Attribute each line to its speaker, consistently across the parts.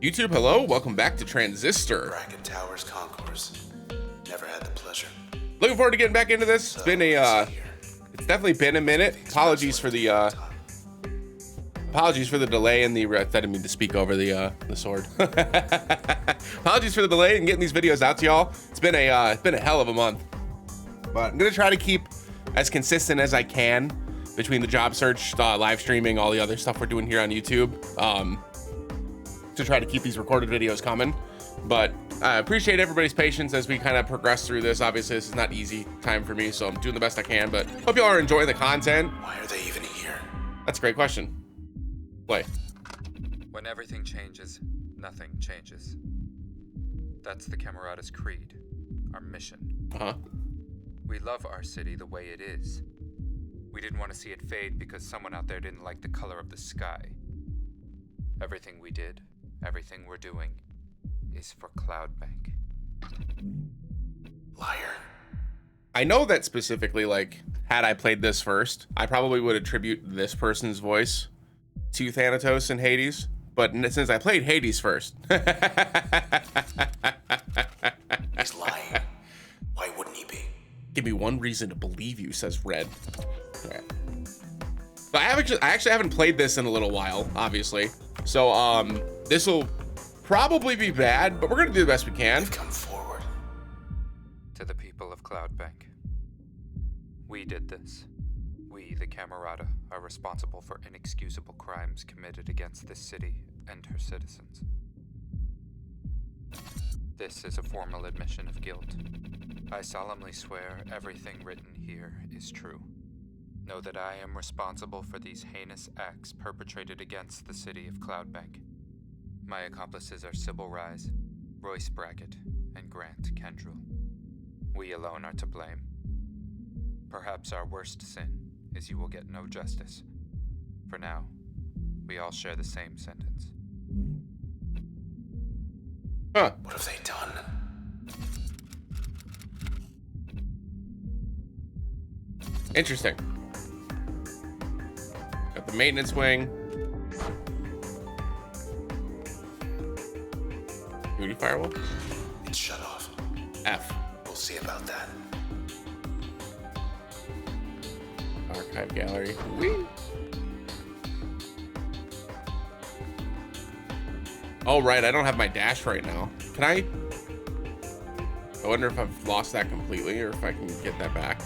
Speaker 1: YouTube, hello, welcome back to Transistor.
Speaker 2: Bracket Towers Concourse. Never had the pleasure.
Speaker 1: Looking forward to getting back into this. It's been it's definitely been a minute. Apologies for the delay and the I didn't mean to speak over the sword. Apologies for the delay in getting these videos out to y'all. It's been a hell of a month, but I'm gonna try to keep as consistent as I can between the job search, live streaming, all the other stuff we're doing here on YouTube, to try to keep these recorded videos coming. But I appreciate everybody's patience as we kind of progress through this. Obviously, this is not easy time for me, so I'm doing the best I can, but hope y'all are enjoying the content.
Speaker 2: Why are they even here?
Speaker 1: That's a great question. Play.
Speaker 3: When everything changes, nothing changes. That's the Camerata's creed, our mission.
Speaker 1: Uh-huh.
Speaker 3: We love our city the way it is. We didn't want to see it fade because someone out there didn't like the color of the sky. Everything we did, everything we're doing, is for Cloudbank.
Speaker 2: Liar.
Speaker 1: I know that specifically, like, had I played this first, I probably would attribute this person's voice to Thanatos and Hades, but since I played Hades first.
Speaker 2: He's lying. Why wouldn't he be?
Speaker 1: Give me one reason to believe you, says Red. Okay. But I actually haven't played this in a little while, obviously. So this will probably be bad, but we're gonna do the best we can.
Speaker 2: They've come forward.
Speaker 3: To the people of Cloudbank, we did this. We, the Camerata, are responsible for inexcusable crimes committed against this city and her citizens. This is a formal admission of guilt. I solemnly swear everything written here is true. Know that I am responsible for these heinous acts perpetrated against the city of Cloudbank. My accomplices are Sybil Rise, Royce Brackett, and Grant Kendrell. We alone are to blame. Perhaps our worst sin is you will get no justice. For now, we all share the same sentence.
Speaker 1: Huh.
Speaker 2: What have they done?
Speaker 1: Interesting. Got the maintenance wing. Duty firewall.
Speaker 2: It's shut off.
Speaker 1: F.
Speaker 2: We'll see about that.
Speaker 1: Archive gallery. Whee. Oh, right. I don't have my dash right now. Can I wonder if I've lost that completely or if I can get that back.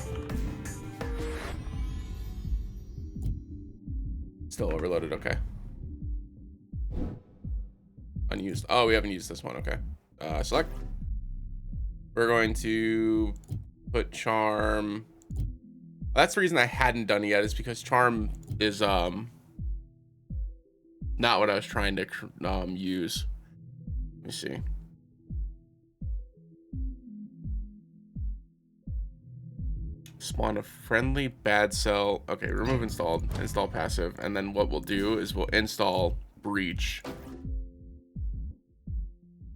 Speaker 1: Still overloaded. Okay. Unused. Oh, we haven't used this one. Okay. Select. We're going to put charm. That's the reason I hadn't done it yet, is because charm is not what I was trying to use. Let me see. Spawn a friendly bad cell. Okay, remove installed, install passive, and then what we'll do is we'll install breach.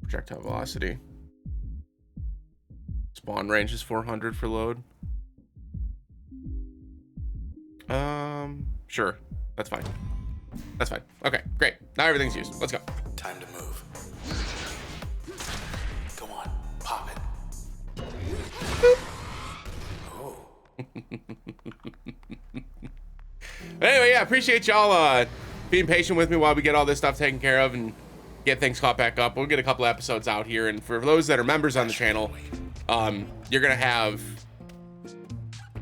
Speaker 1: Projectile velocity. Spawn range is 400 for load. Sure. That's fine. That's fine. Okay, great. Now everything's used. Let's go.
Speaker 2: Time to move. Go on, pop it. Oh.
Speaker 1: Anyway, yeah, appreciate y'all being patient with me while we get all this stuff taken care of and get things caught back up. We'll get a couple episodes out here, and for those that are members on the channel, you're gonna have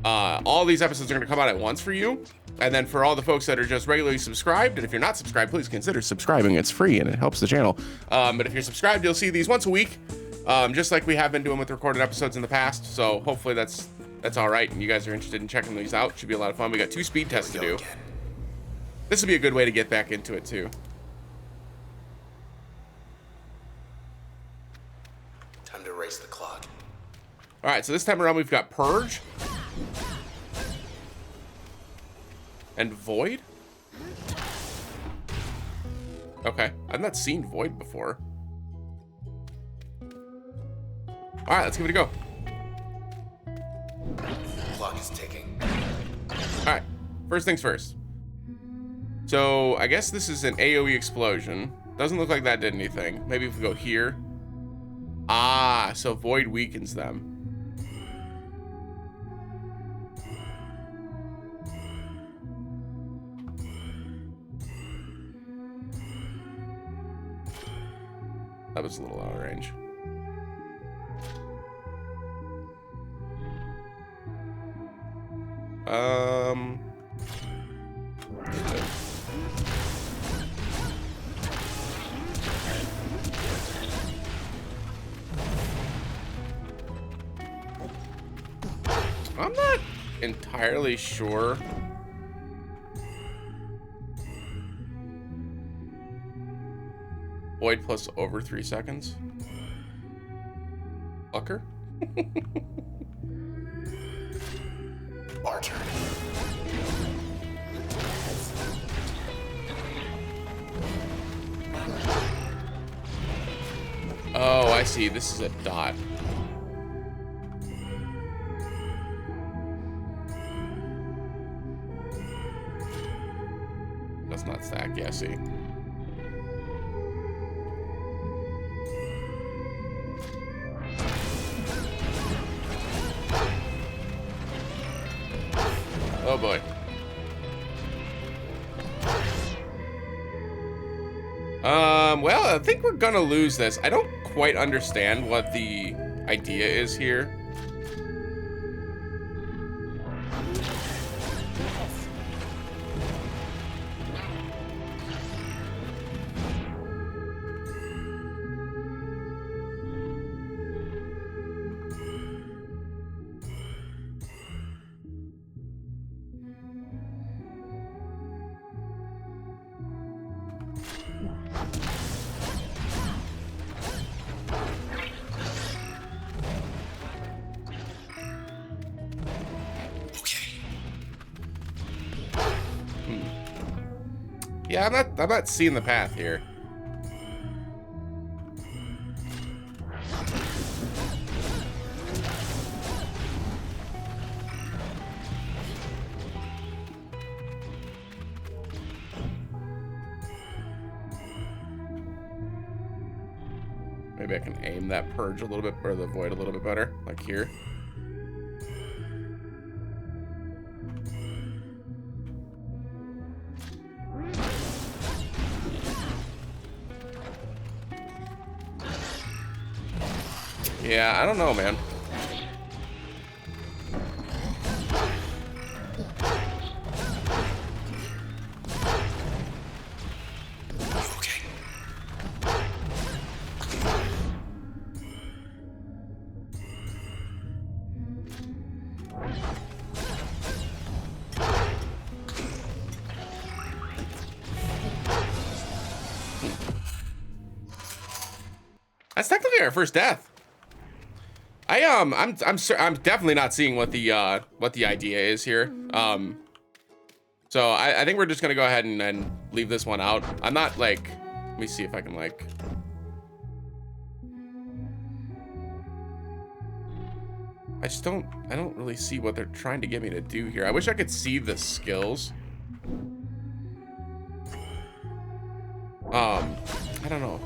Speaker 1: all these episodes are gonna come out at once for you. And then for all the folks that are just regularly subscribed, and if you're not subscribed, please consider subscribing. It's free and it helps the channel. But if you're subscribed, you'll see these once a week, just like we have been doing with recorded episodes in the past. So hopefully that's all right, and you guys are interested in checking these out. Should be a lot of fun. We got 2 speed tests to do. This will be a good way to get back into it too.
Speaker 2: Time to race the clock.
Speaker 1: All right, so this time around we've got Purge and Void. Okay, I've not seen Void before. All right, let's give it a go.
Speaker 2: Clock is ticking.
Speaker 1: All right, first things first. So I guess this is an AoE explosion. Doesn't look like that did anything. Maybe if we go here. Ah, so void weakens them. That was a little out of range. I'm not entirely sure. Void plus over 3 seconds. Fucker.
Speaker 2: Our turn.
Speaker 1: Oh, I see. This is a dot. That's not stack. Yeah, see. Oh boy. Well, I think we're gonna lose this. I don't quite understand what the idea is here. Yeah, I'm not seeing the path here. Maybe I can aim that purge a little bit, or the void a little bit better, like here. Yeah, I don't know, man.
Speaker 2: Okay.
Speaker 1: That's technically our first death. I'm definitely not seeing what the idea is here. So I think we're just gonna go ahead and leave this one out. I'm not like, let me see if I can like. I don't really see what they're trying to get me to do here. I wish I could see the skills. I don't know.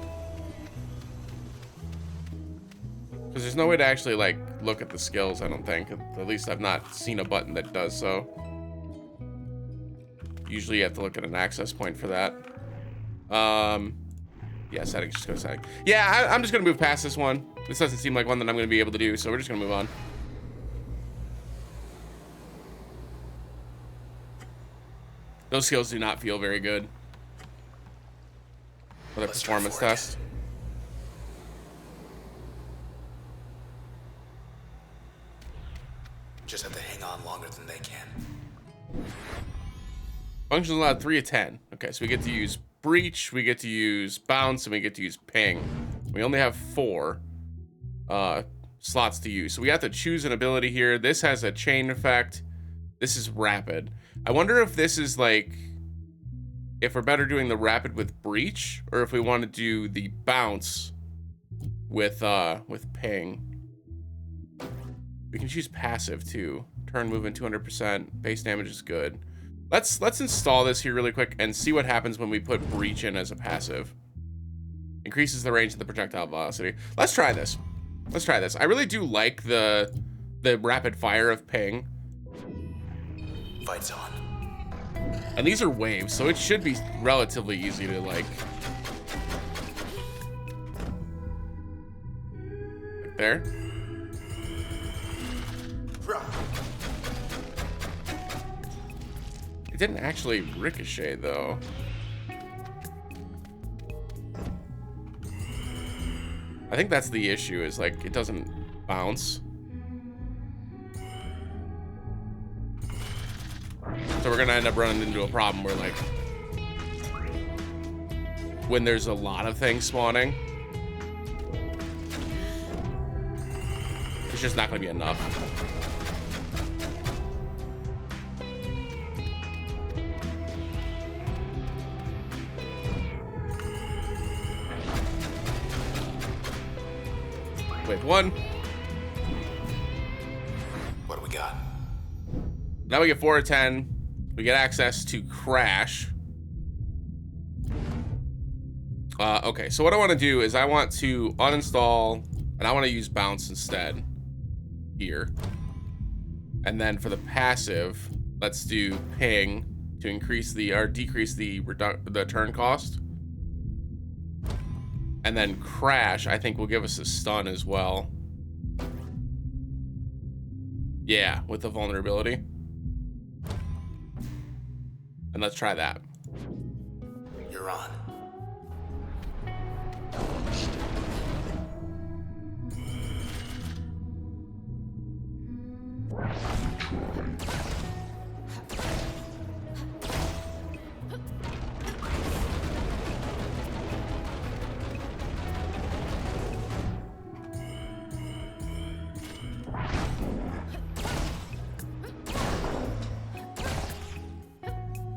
Speaker 1: Because there's no way to actually, like, look at the skills, I don't think. At least I've not seen a button that does so. Usually you have to look at an access point for that. Yeah, settings, just go to settings. Yeah, I'm just going to move past this one. This doesn't seem like one that I'm going to be able to do, so we're just going to move on. Those skills do not feel very good. For the performance test.
Speaker 2: Just have to hang on longer than they can.
Speaker 1: Functions allowed 3 of 10. Okay, so we get to use breach, we get to use bounce, and we get to use ping. We only have 4 slots to use. So we have to choose an ability here. This has a chain effect. This is rapid. I wonder if this is like, if we're better doing the rapid with breach, or if we want to do the bounce with ping. We can choose passive too. Turn movement 200%. Base damage is good. Let's install this here really quick and see what happens when we put breach in as a passive. Increases the range of the projectile velocity. Let's try this. Let's try this. I really do like the rapid fire of ping.
Speaker 2: Fight's on.
Speaker 1: And these are waves, so it should be relatively easy to like. Right there. It didn't actually ricochet though. I think that's the issue, is like it doesn't bounce. So we're gonna end up running into a problem where like when there's a lot of things spawning, it's just not gonna be enough. Wave 1.
Speaker 2: What do we got?
Speaker 1: Now we get 4 of 10. We get access to Crash. Okay, so what I want to do is I want to uninstall, and I want to use Bounce instead here. And then for the passive, let's do Ping to increase the, or decrease the turn cost. And then Crash, I think, will give us a stun as well. Yeah, with the vulnerability. And let's try that.
Speaker 2: You're on.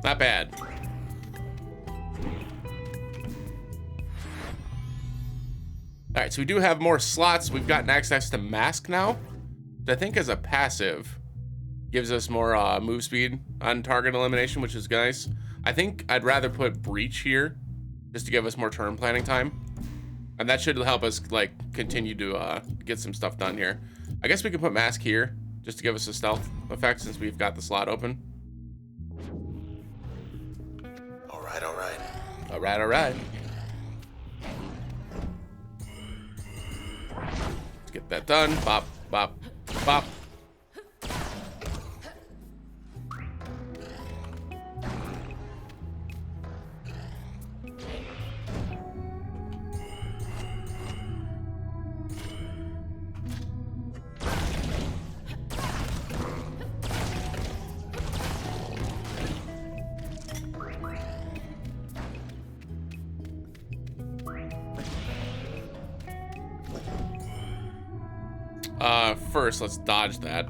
Speaker 1: Not bad. All right, so we do have more slots. We've gotten access to Mask now, which I think as a passive gives us more move speed on target elimination, which is nice. I think I'd rather put Breach here just to give us more turn planning time. And that should help us like continue to get some stuff done here. I guess we can put Mask here just to give us a stealth effect since we've got the slot open.
Speaker 2: All right, all right.
Speaker 1: All right, all right. Let's get that done. Bop, bop, bop. First, let's dodge that.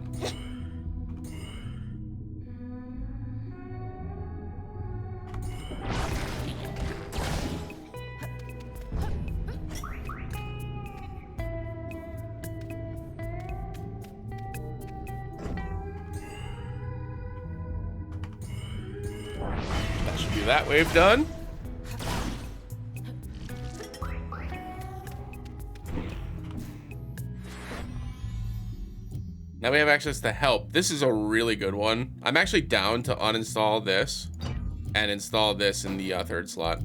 Speaker 1: That should be that wave done. Now we have access to help. This is a really good one. I'm actually down to uninstall this and install this in the third slot.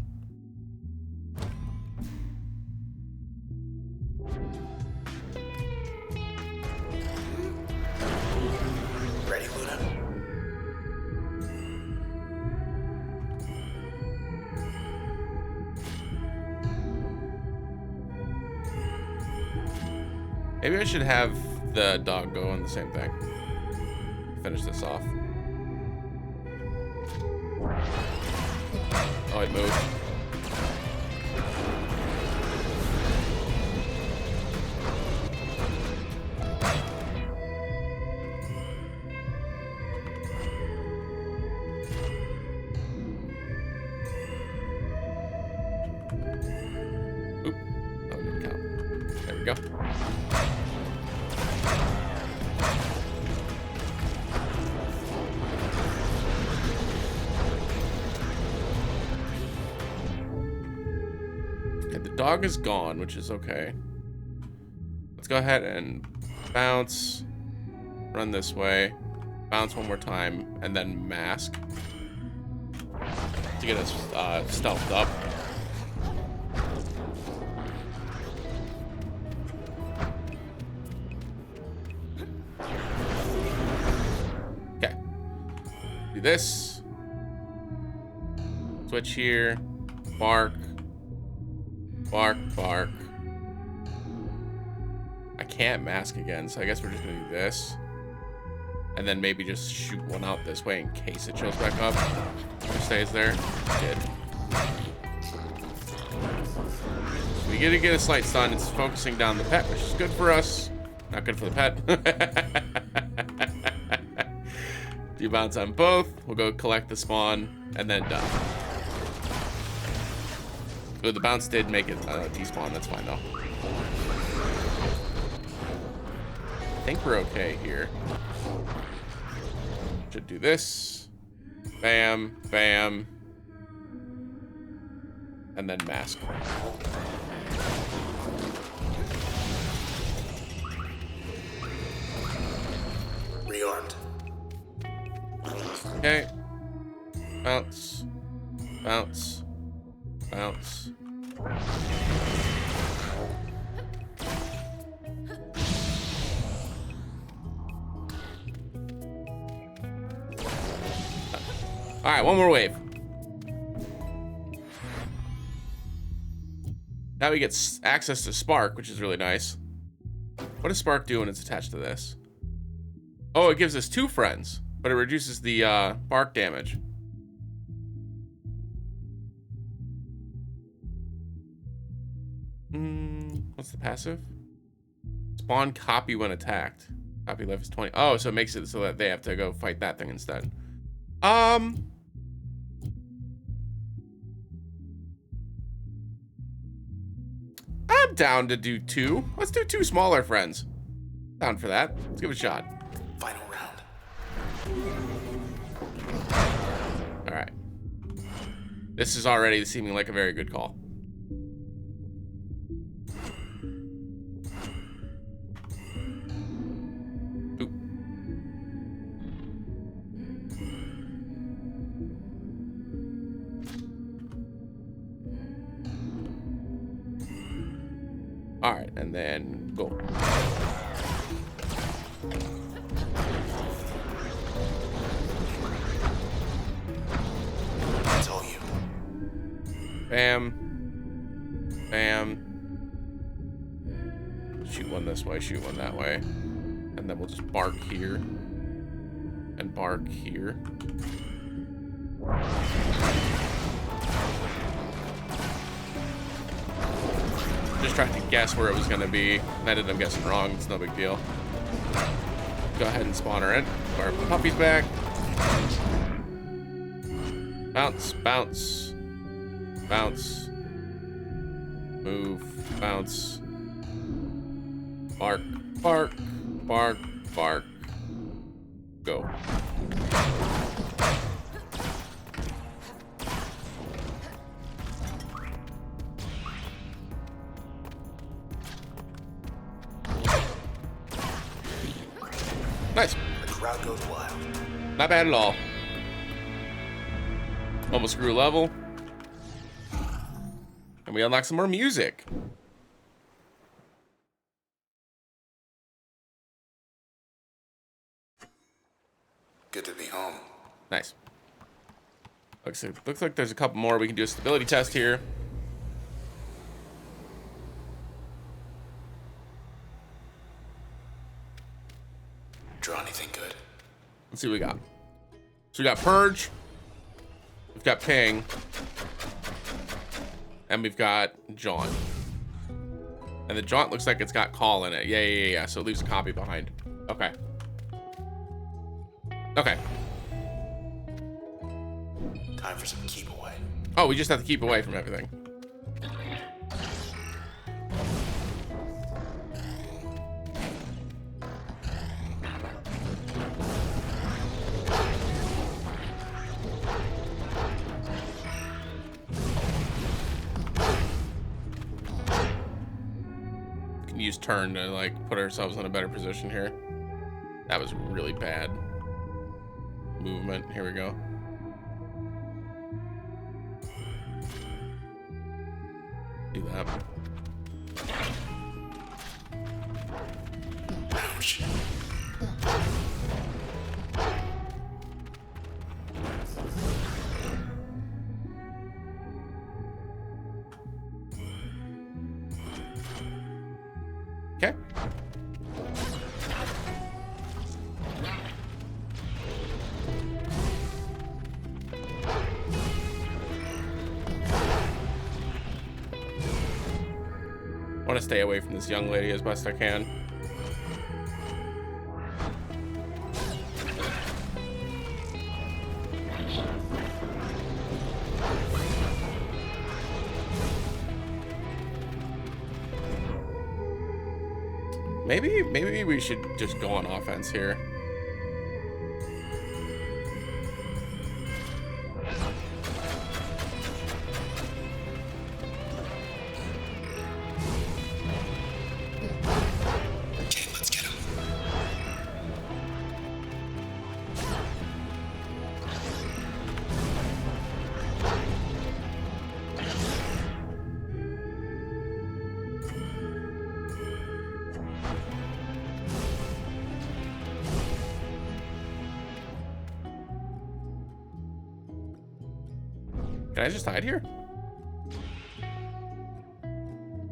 Speaker 2: Ready, Luna?
Speaker 1: Maybe I should have the dog go on the same thing. Finish this off. Oh, it moved. Oop. Oh, didn't count. There we go. dog is gone, which is okay. Let's go ahead and bounce. Run this way. Bounce one more time, and then mask to get us stealthed up. Okay. Do this. Switch here. Bark. Bark, bark. I can't mask again, so I guess we're just gonna do this. And then maybe just shoot one out this way in case it shows back up. Or stays there. Good. We get to get a slight stun. It's focusing down the pet, which is good for us. Not good for the pet. Do bounce on both. We'll go collect the spawn, and then done. Oh, the bounce did make it despawn. That's fine, though. I think we're okay here. Should do this. Bam, bam. And then mask.
Speaker 2: Rearmed.
Speaker 1: Okay. Bounce. Bounce. Bounce. All right, one more wave. Now we get access to Spark, which is really nice. What does Spark do when it's attached to this? Oh, it gives us 2 friends, but it reduces the bark damage. What's the passive? Spawn copy when attacked. Copy life is 20. Oh, so it makes it so that they have to go fight that thing instead. I'm down to do 2. Let's do 2 smaller friends. Down for that. Let's give it a shot.
Speaker 2: Final round.
Speaker 1: All right. This is already seeming like a very good call. Oop. All right, and then go.
Speaker 2: That's all you.
Speaker 1: Bam. Bam. Shoot one this way, shoot one that way. And then we'll just bark here. And bark here. Just trying to guess where it was going to be. I ended up guessing wrong. It's no big deal. Go ahead and spawn her in. Our puppy's back. Bounce, bounce. Bounce. Move. Bounce. Bark. Bark. Bark. Bark. Go. Nice.
Speaker 2: The crowd goes wild.
Speaker 1: Not bad at all. Almost grew level. And we unlock some more music.
Speaker 2: Good to be home.
Speaker 1: Nice. Looks like there's a couple more. We can do a stability test here.
Speaker 2: Draw anything good?
Speaker 1: Let's see what we got. So we got Purge. We've got Ping. And we've got Jaunt. And the Jaunt looks like it's got Call in it. Yeah. So it leaves a copy behind. Okay. Okay.
Speaker 2: Time for some keep away.
Speaker 1: Oh, we just have to keep away from everything. use turn to like put ourselves in a better position here. That was really bad movement. Here we go. Do that.
Speaker 2: Ouch.
Speaker 1: Okay. I want to stay away from this young lady as best I can. Maybe we should just go on offense here.
Speaker 2: Okay, let's get him.
Speaker 1: Can I just hide here?
Speaker 2: Come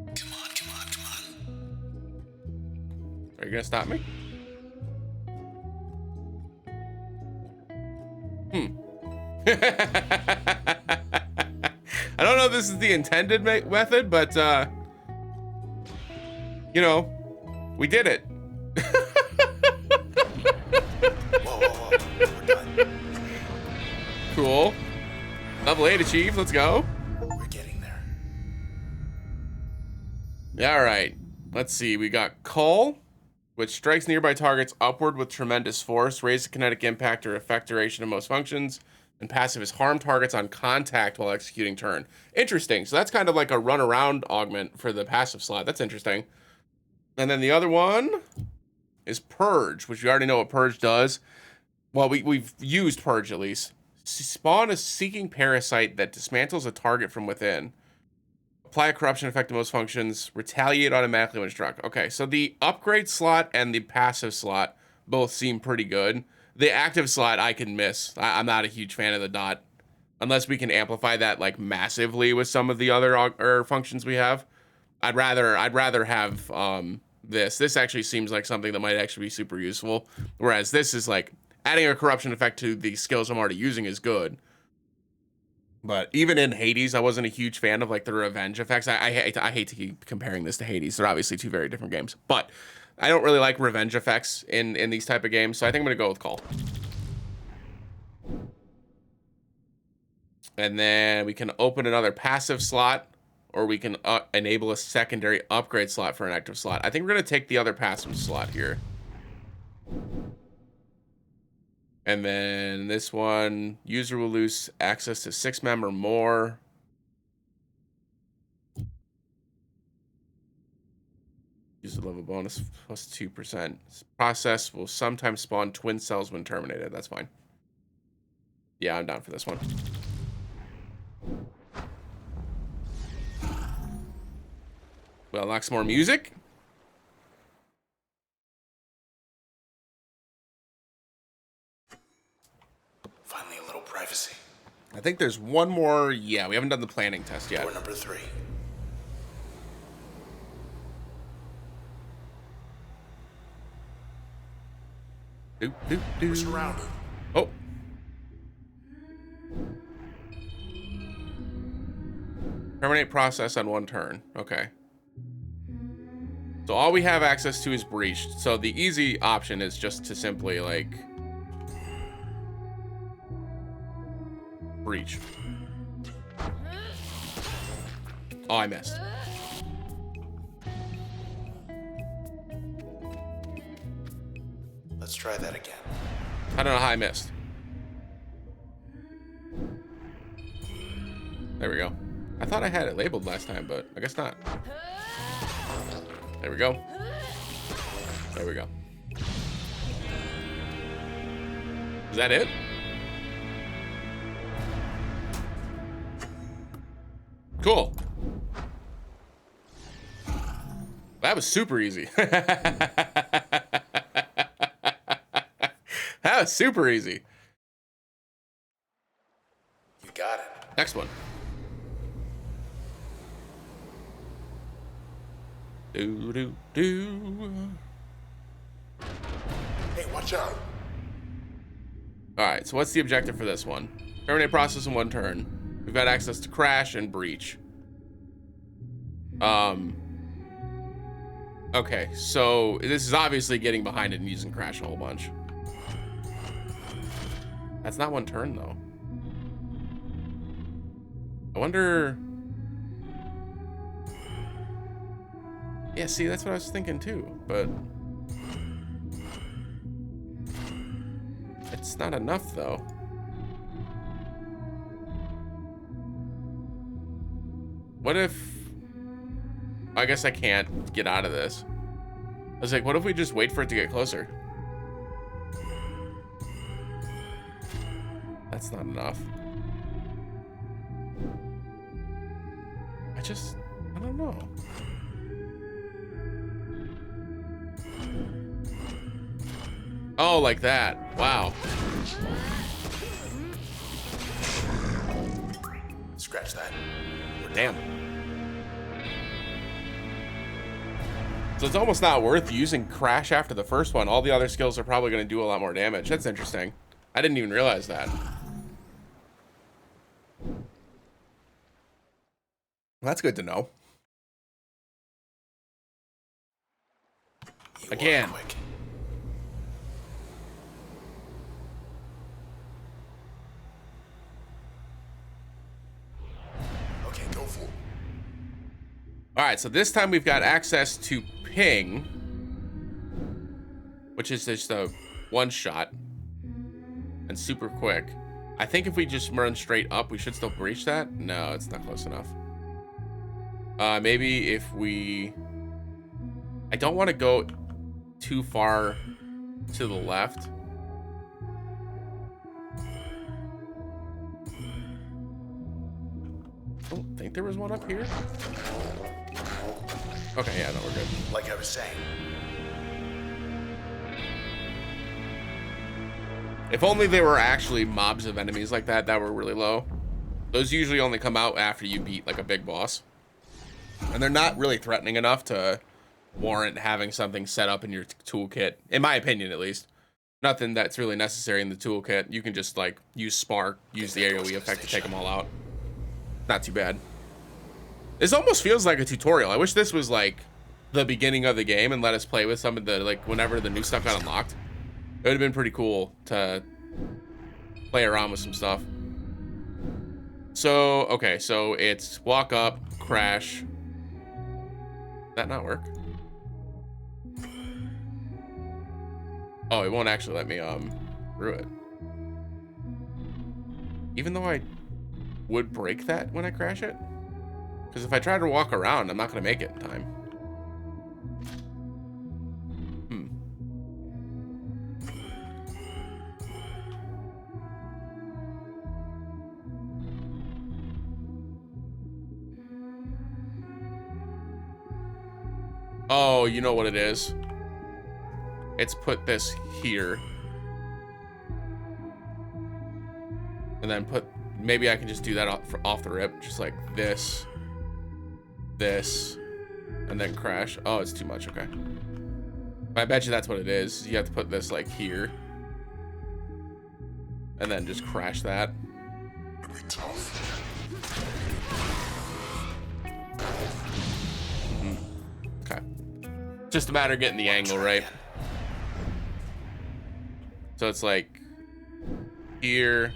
Speaker 2: on, come on, come on.
Speaker 1: Are you gonna stop me? I don't know if this is the intended method, but you know, we did it.
Speaker 2: Whoa, whoa, whoa. We're done.
Speaker 1: Cool. Level 8 achieved. Let's go.
Speaker 2: We're getting there.
Speaker 1: All right. Let's see. We got Cull, which strikes nearby targets upward with tremendous force, raises kinetic impact or effect duration of most functions, and passive is harm targets on contact while executing turn. Interesting. So that's kind of like a run around augment for the passive slot. That's interesting. And then the other one is Purge, which we already know what Purge does. Well, we've used Purge at least. Spawn a seeking parasite that dismantles a target from within. Apply a corruption effect to most functions. Retaliate automatically when struck. Okay, so the upgrade slot and the passive slot both seem pretty good. The active slot I can miss. I'm not a huge fan of the dot. Unless we can amplify that like massively with some of the other functions we have. I'd rather have this. This actually seems like something that might actually be super useful. Whereas this is like adding a corruption effect to the skills I'm already using is good. But even in Hades, I wasn't a huge fan of like the revenge effects. I hate to keep comparing this to Hades. They're obviously two very different games. But I don't really like revenge effects in these type of games. So I think I'm going to go with Cull. And then we can open another passive slot, or we can enable a secondary upgrade slot for an active slot. I think we're going to take the other passive slot here. And then this one, user will lose access to 6 mem or more. User level bonus plus 2%. Process will sometimes spawn twin cells when terminated. That's fine. Yeah, I'm down for this one. We'll unlock some more music.
Speaker 2: Finally, a little privacy.
Speaker 1: I think there's one more. Yeah, we haven't done the planning test yet.
Speaker 2: Door number 3. We're surrounded.
Speaker 1: Oh. Terminate process on 1 turn. Okay. So all we have access to is breached. So the easy option is just to simply like breach. Oh, I missed.
Speaker 2: Let's try that again.
Speaker 1: I don't know how I missed. There we go. I thought I had it labeled last time, but I guess not. There we go. There we go. Is that it? Cool. That was super easy. That was super easy.
Speaker 2: You got it.
Speaker 1: Next one. Do do do.
Speaker 2: Hey, watch out.
Speaker 1: All right, so what's the objective for this one? Terminate process in 1 turn. We've got access to crash and breach. Okay, so this is obviously getting behind it and using crash a whole bunch. That's not 1 turn though. I wonder. Yeah, see, that's what I was thinking too, but it's not enough though. What if, I guess I can't get out of this. I was like, what if we just wait for it to get closer? That's not enough. I don't know. Oh, like that. Wow.
Speaker 2: Scratch that.
Speaker 1: Damn. So it's almost not worth using crash after the first one. All the other skills are probably going to do a lot more damage. That's interesting. I didn't even realize that. That's good to know.
Speaker 2: You
Speaker 1: Again.
Speaker 2: are quick. Okay, go for it.
Speaker 1: All right, so this time we've got access to ping, which is just a 1-shot and super quick. I think if we just run straight up, we should still breach that. No, it's not close enough. Maybe if we... I don't want to go too far to the left. I don't think there was one up here. Okay, yeah, no, we're good.
Speaker 2: Like I was saying.
Speaker 1: If only there were actually mobs of enemies like that that were really low. Those usually only come out after you beat like a big boss. And they're not really threatening enough to warrant having something set up in your toolkit, in my opinion at least. Nothing that's really necessary in the toolkit. You can just like use Spark, use the AoE effect to take them all out. Not too bad. This almost feels like a tutorial. I wish this was like the beginning of the game and let us play with some of the, like whenever the new stuff got unlocked. It would have been pretty cool to play around with some stuff. So, okay, so it's walk up, crash. Did that not work? Oh, it won't actually let me through it. Even though I would break that when I crash it. Because if I try to walk around, I'm not going to make it in time. Oh, you know what it is? It's put this here. And then put, maybe I can just do that off the rip. Just like this, and then crash. Oh, it's too much, okay. I bet you that's what it is. You have to put this like here. And then just crash that.
Speaker 2: It'll be tough.
Speaker 1: Okay. Just a matter of getting the angle right. So it's like here,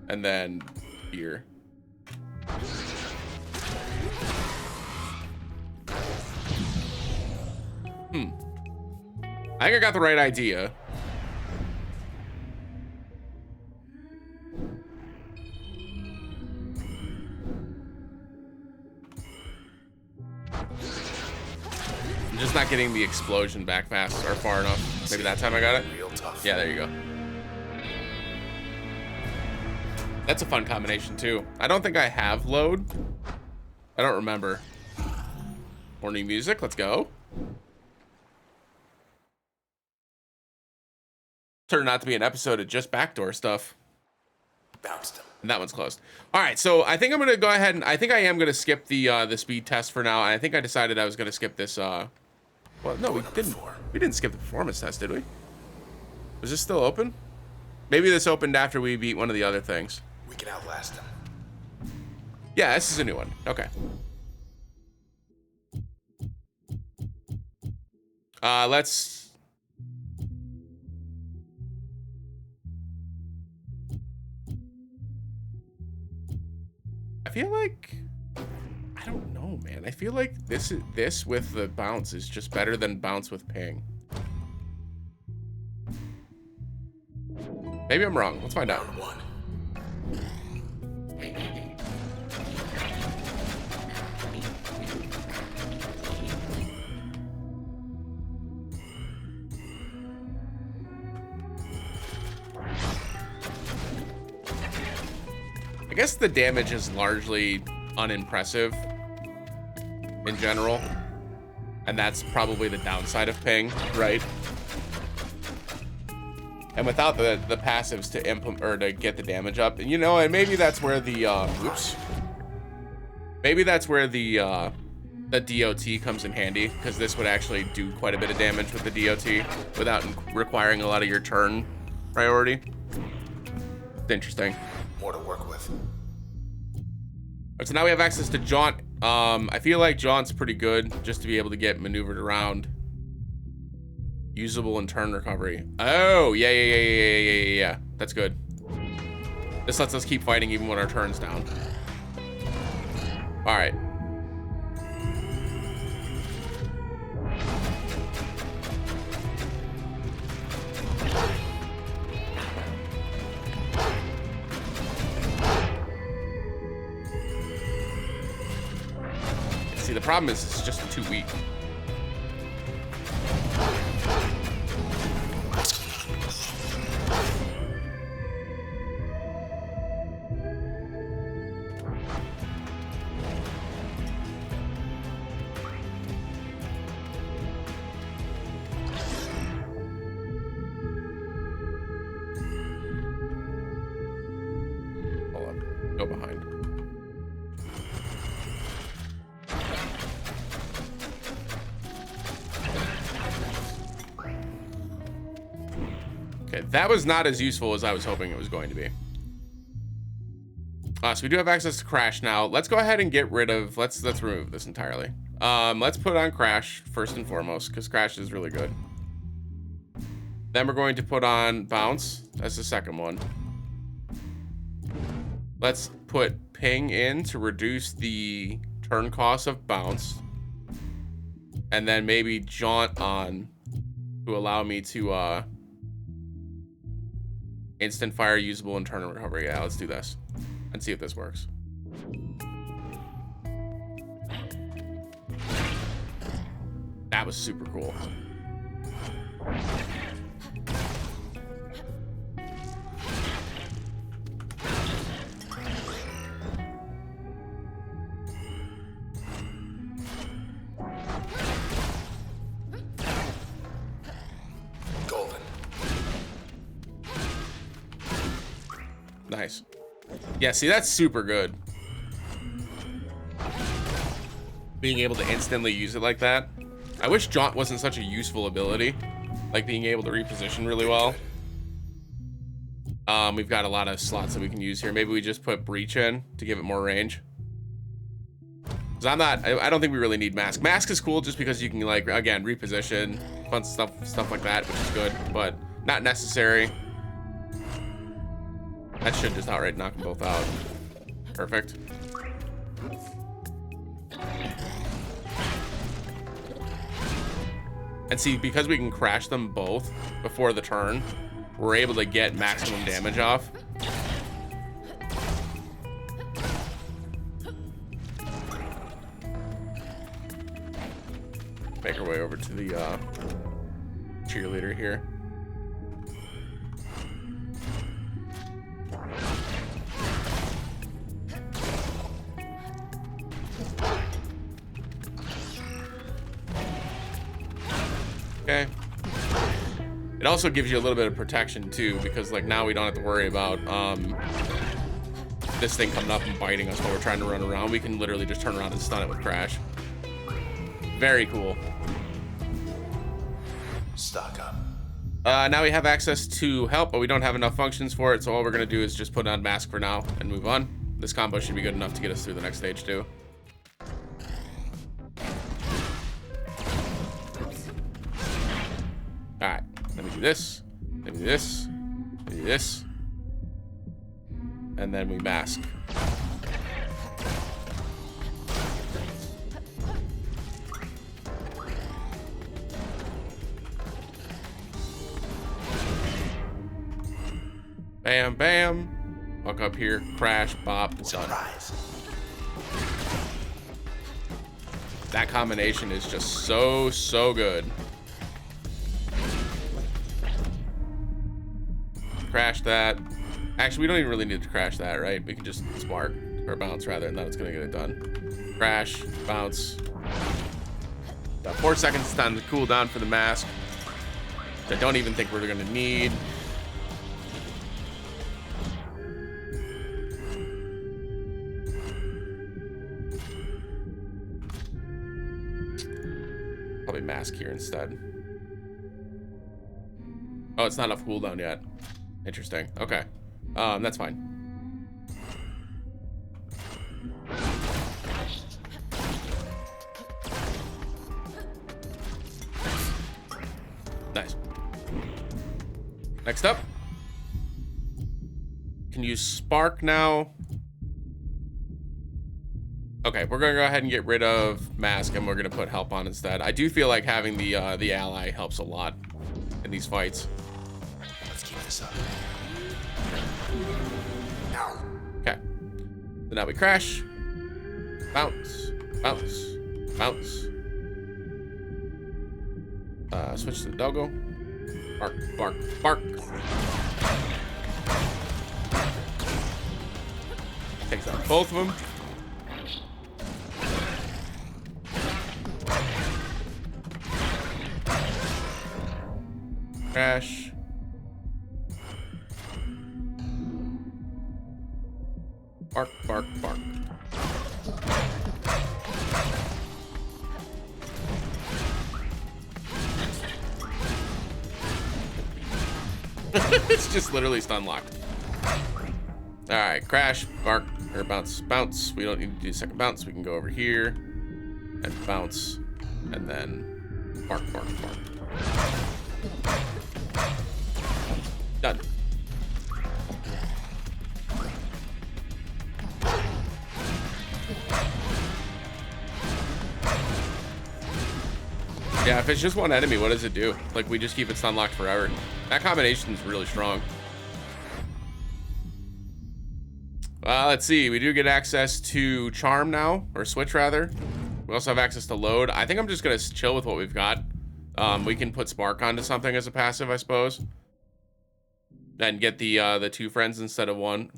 Speaker 1: and then here. I think I got the right idea. I'm just not getting the explosion back fast or far enough. Maybe that time I got it.
Speaker 2: Real tough.
Speaker 1: Yeah, there you go. That's a fun combination too. I don't think I have load. I don't remember. Morning music, let's go. Turned out to be an episode of just Backdoor stuff.
Speaker 2: Bounced him.
Speaker 1: And that one's closed. All right, so I think I'm gonna go ahead and I think I am gonna skip the speed test for now. And I think I decided I was gonna skip this. Well, no, we didn't. We didn't skip the performance test, did we? Was this still open? Maybe this opened after we beat one of the other things.
Speaker 2: We can outlast him.
Speaker 1: Yeah, this is a new one. Okay. Let's. I feel like, I don't know, man. I feel like this with the bounce is just better than bounce with ping. Maybe I'm wrong. Let's find out.
Speaker 2: Round one.
Speaker 1: I guess the damage is largely unimpressive in general, and that's probably the downside of ping, right? And without the passives to implement or to get the damage up, and you know, and maybe that's where the oops, maybe that's where the DOT comes in handy, because this would actually do quite a bit of damage with the DOT without requiring a lot of your turn priority. It's interesting.
Speaker 2: More to work with.
Speaker 1: So now we have access to Jaunt. I feel like Jaunt's pretty good just to be able to get maneuvered around. Usable and turn recovery. Oh, yeah. That's good. This lets us keep fighting even when our turn's down. All right. See, the problem is it's just too weak. Hold on, go behind. Okay, that was not as useful as I was hoping it was going to be. So we do have access to Crash now. Let's go ahead and get rid of, let's remove this entirely. Let's put on Crash first and foremost, because Crash is really good. Then we're going to put on Bounce. That's the second one. Let's put Ping in to reduce the turn cost of Bounce. And then maybe Jaunt on to allow me to instant fire, usable, and turn and recovery. Yeah, let's do this and see if this works. That was super cool.
Speaker 2: Golden.
Speaker 1: Nice. Yeah, see, that's super good. Being able to instantly use it like that. I wish Jaunt wasn't such a useful ability. Like being able to reposition really well. We've got a lot of slots that we can use here. Maybe we just put Breach in to give it more range. Because I don't think we really need Mask. Mask is cool just because you can, like, again, reposition, fun stuff like that, which is good, but not necessary. That should just outright knock them both out. Perfect. And see, because we can crash them both before the turn, we're able to get maximum damage off. Make our way over to the cheerleader here. Okay. It also gives you a little bit of protection too, because like now we don't have to worry about this thing coming up and biting us while we're trying to run around. We can literally just turn around and stun it with Crash. Very cool.
Speaker 2: Stock up.
Speaker 1: Now we have access to help, but we don't have enough functions for it, so all we're gonna do is just put on Mask for now and move on. This combo should be good enough to get us through the next stage too. Alright, let me do this. Let me do this. Let me do this. And then we mask. Bam, bam. Walk up here, crash, bop, done.
Speaker 2: Surprise.
Speaker 1: That combination is just so, so good. Crash that. Actually, we don't even really need to crash that, right? We can just spark or bounce rather, and that's gonna get it done. Crash, bounce. Got 4 seconds time to cool down for the mask. I don't even think we're gonna need. Probably mask here instead. Oh, it's not enough cooldown yet. Interesting. Okay. That's fine. Nice. Next up. Can use Spark now. Okay, we're gonna go ahead and get rid of Mask, and we're gonna put Help on instead. I do feel like having the ally helps a lot in these fights.
Speaker 2: Let's keep this up.
Speaker 1: Okay. So now we crash. Bounce. Bounce. Bounce. Switch to the doggo. Bark, bark, bark. Takes out both of them. Crash. Bark, bark, bark. It's just literally stun locked. All right, crash, bark, or bounce, bounce. We don't need to do second bounce. We can go over here and bounce, and then bark, bark, bark. Done. Yeah, if it's just one enemy, what does it do? Like, we just keep it stun locked forever. That combination is really strong. Let's see. We do get access to Charm now, or Switch rather. We also have access to Load. I think I'm just gonna chill with what we've got. We can put Spark onto something as a passive, I suppose, and get the 2 friends instead of 1.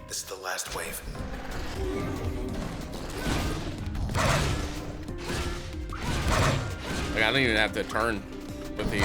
Speaker 2: This is the last wave.
Speaker 1: Like, I don't even have to turn with these.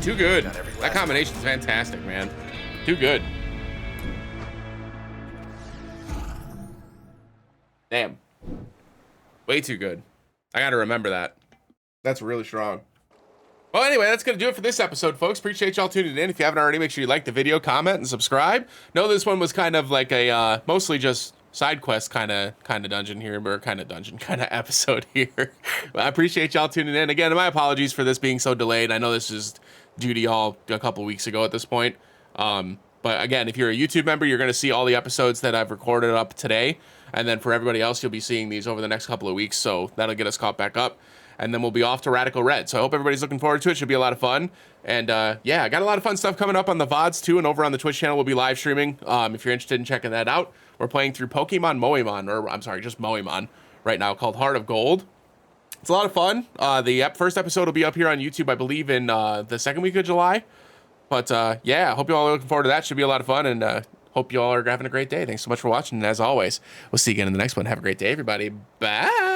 Speaker 1: Too good.
Speaker 2: Got every
Speaker 1: That
Speaker 2: last
Speaker 1: combination's fantastic, man. Too good. Damn. Way too good. I gotta remember that. That's really strong. Well, anyway, that's going to do it for this episode, folks. Appreciate y'all tuning in. If you haven't already, make sure you like the video, comment, and subscribe. Know this one was kind of like a mostly just side quest kind of dungeon here, or kind of episode here. I appreciate y'all tuning in. Again, my apologies for this being so delayed. I know this is due to y'all a couple weeks ago at this point. But again, if you're a YouTube member, you're going to see all the episodes that I've recorded up today. And then for everybody else, you'll be seeing these over the next couple of weeks. So that'll get us caught back up. And then we'll be off to Radical Red. So I hope everybody's looking forward to it. Should be a lot of fun. And yeah, I got a lot of fun stuff coming up on the VODs too. And over on the Twitch channel, we'll be live streaming. If you're interested in checking that out, we're playing through Pokemon Moemon, or I'm sorry, just Moemon right now, called Heart of Gold. It's a lot of fun. The first episode will be up here on YouTube, I believe, in the second week of July. But yeah, I hope you all are looking forward to that. Should be a lot of fun. And hope you all are having a great day. Thanks so much for watching. And as always, we'll see you again in the next one. Have a great day, everybody. Bye.